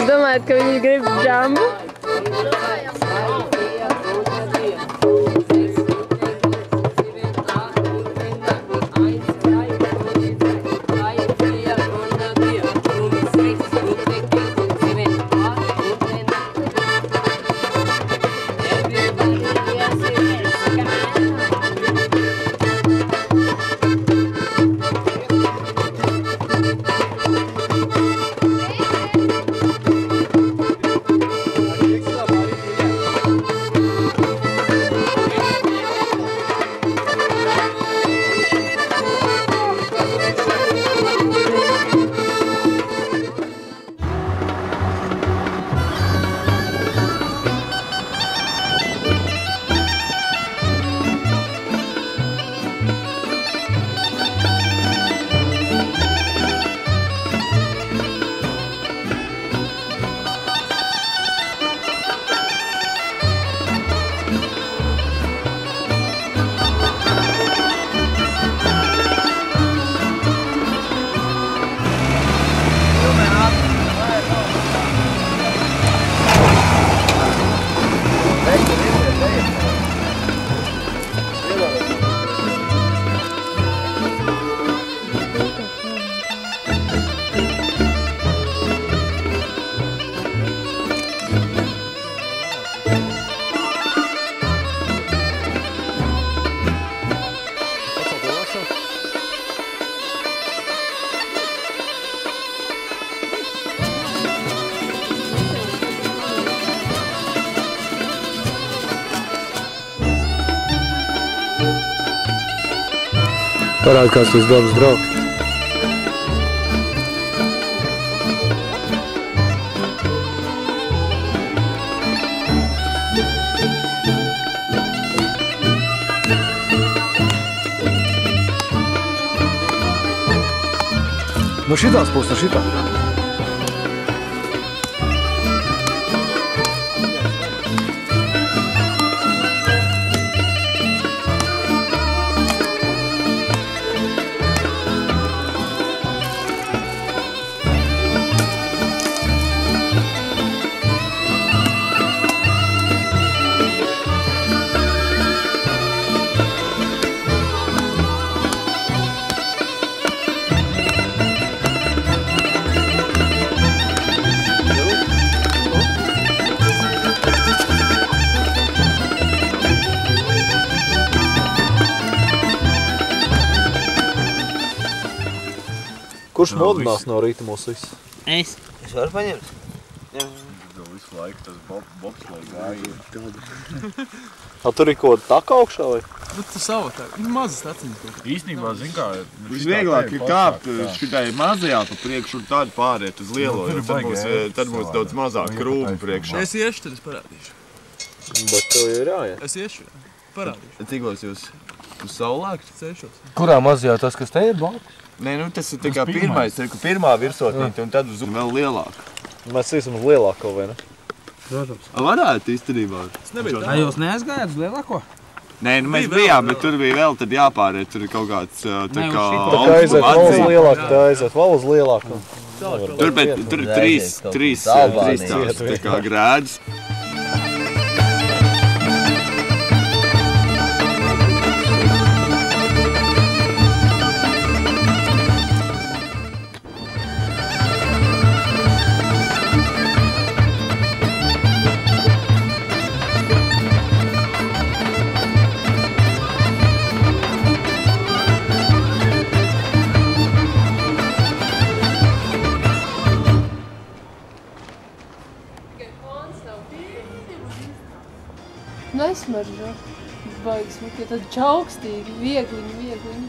Jūs domājat, ka viņi grib džambu? Parāda, kāds tas dabas draugs. No šitās puses, no šitā. Kurš modinās no rīta mūs visus? Es. Es varu paņemt? Visu laiku tas bobslai gāja. Tur ir kaut taka augšā vai? Nu, tu savu tā, mazas taciņas. Īstenībā, zin kā, Visvieglāk ir kāpt šitai mazajā pa priekšu un tādu pāriet uz lielo, jo tad būs daudz mazāk krūmu priekšā. Es iešu, tad es parādīšu. Bet tev ir jāiet. Es iešu, parādīšu. Cikos jūs uz saulēkt? Sešos. Kurā mazajā tas, kas te ir blakus? Nē, nu tas ir tikai pirmā virsotnīte un tad uz vēl lielāk. Mēs iesim uz lielāko, vai ne? Protams. Varētu īstenībā. Es nebiju tā. Vai jūs neaizgājāt uz lielāko? Nē, nu mēs bijām, bet tur bija vēl tad jāpāriet, tur ir kaut kāds tā kā Tā kā aiziet vēl uz lielāku, tā aiziet vēl uz lielāku. Tur ir trīs tāds tā kā grēdus. Nesmaržo. Baigas, ja tad čaukstīgi, viegliņi.